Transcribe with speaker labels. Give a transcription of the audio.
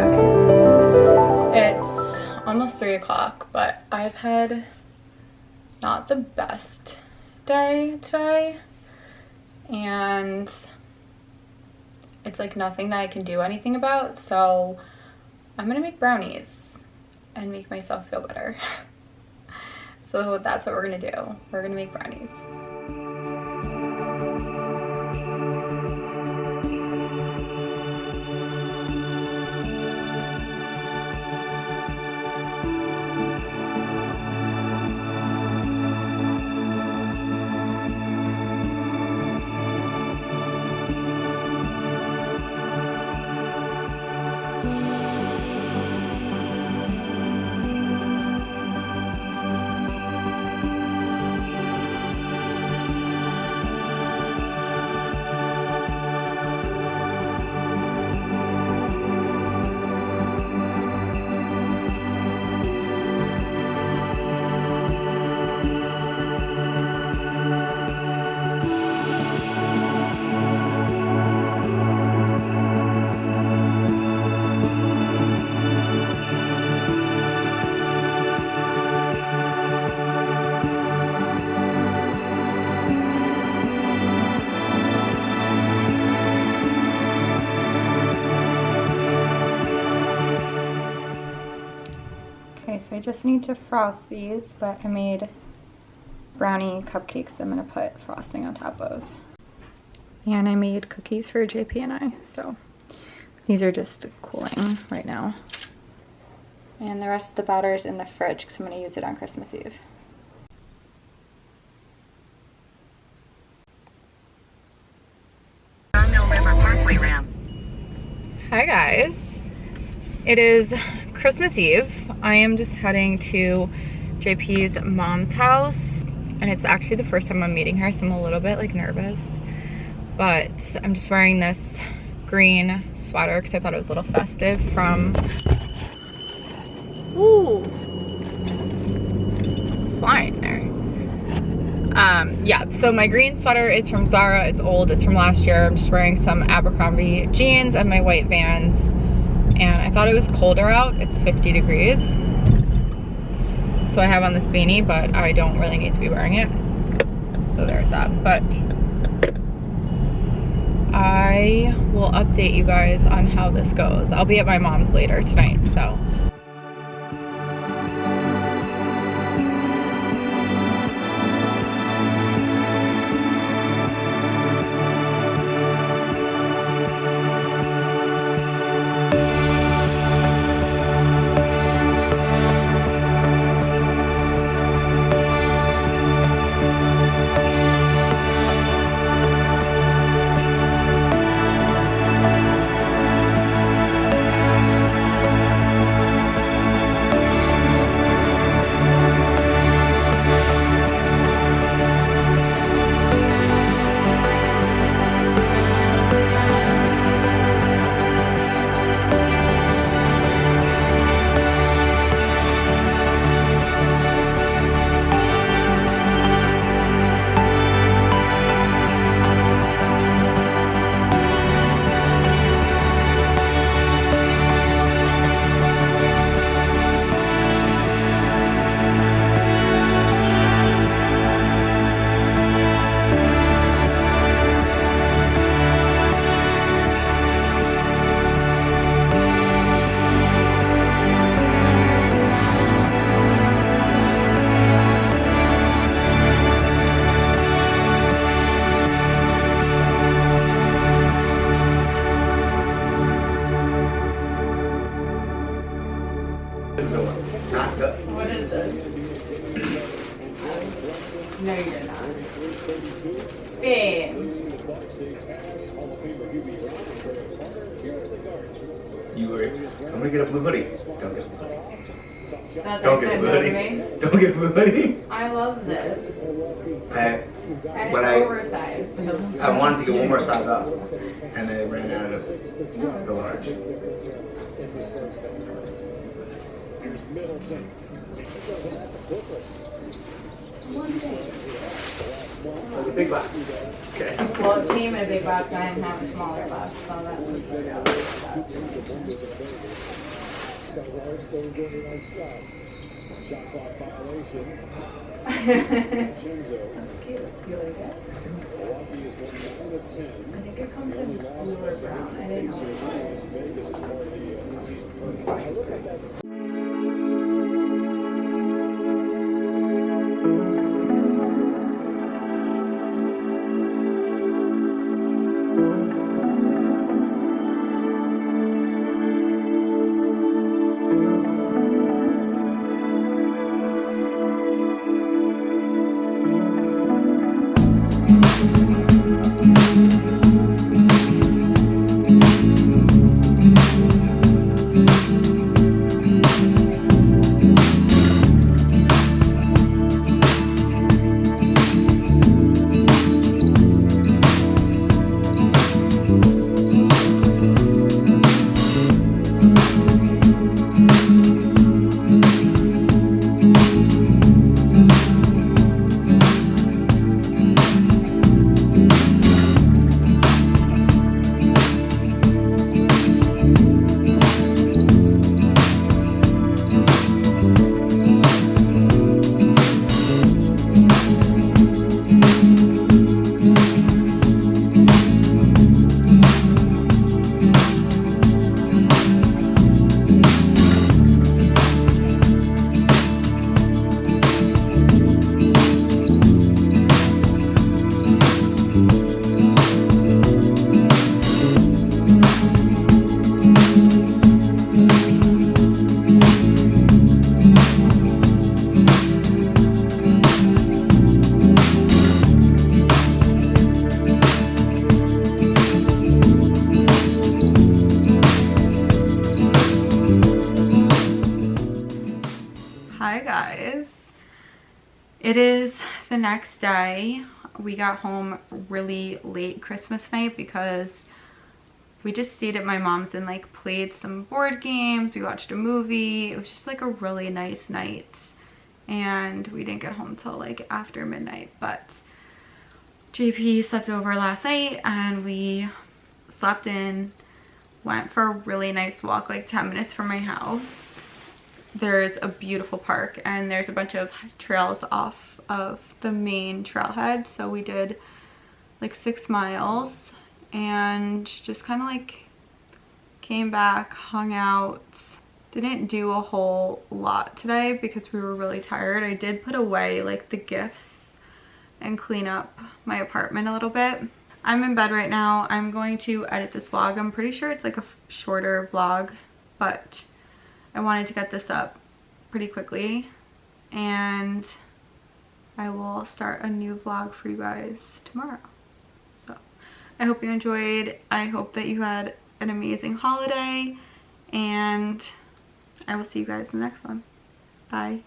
Speaker 1: guys, it's almost 3 o'clock, but I've had not the best day today, and it's like nothing that I can do anything about, so I'm gonna make brownies and make myself feel better. So that's what we're gonna do. We're gonna make brownies. So I just need to frost these, but I made brownie cupcakes I'm gonna put frosting on top of. And I made cookies for JP and I, so these are just cooling right now. And the rest of the batter is in the fridge because I'm gonna use it on Christmas Eve. Hi guys, it is Christmas Eve. I am just heading to JP's mom's house, and it's actually the first time I'm meeting her, so I'm a little bit like nervous, but I'm just wearing this green sweater because I thought it was a little festive from, ooh, flying there. Yeah, so my green sweater is from Zara. It's old, it's from last year. I'm just wearing some Abercrombie jeans and my white Vans. And I thought it was colder out. It's 50 degrees. So I have on this beanie, but I don't really need to be wearing it. So there's that. But I will update you guys on how this goes. I'll be at my mom's later tonight, so. No, you're not. Babe.
Speaker 2: I'm gonna get a blue hoodie. Don't get a blue hoodie.
Speaker 1: Don't get a blue hoodie.
Speaker 2: Don't get a blue hoodie.
Speaker 1: I love this.
Speaker 2: I wanted to get one more size up, and they ran out of the large. was a big box. Okay.
Speaker 1: Well, it came in a big box and I didn't have a smaller box, so that was
Speaker 3: Shot clock violation.
Speaker 1: You like it?
Speaker 3: Milwaukee is 1 out of 10.
Speaker 1: I think it comes in blue or brown. I didn't know.
Speaker 3: Las Vegas is part of the in-season tournament.
Speaker 1: Hi guys, it is the next day. We got home really late Christmas night because we just stayed at my mom's and like played some board games. We watched a movie. It was just like a really nice night and we didn't get home till like after midnight, but JP slept over last night and we slept in, went for a really nice walk like 10 minutes from my house. There's a beautiful park and there's a bunch of trails off of the main trailhead, so we did like 6 miles and just kind of like came back, hung out. Didn't do a whole lot today because we were really tired. I did put away like the gifts and clean up my apartment a little bit. I'm in bed right now. I'm going to edit this vlog. I'm pretty sure it's like a shorter vlog, but I wanted to get this up pretty quickly and I will start a new vlog for you guys tomorrow. So I hope you enjoyed. I hope that you had an amazing holiday and I will see you guys in the next one. Bye.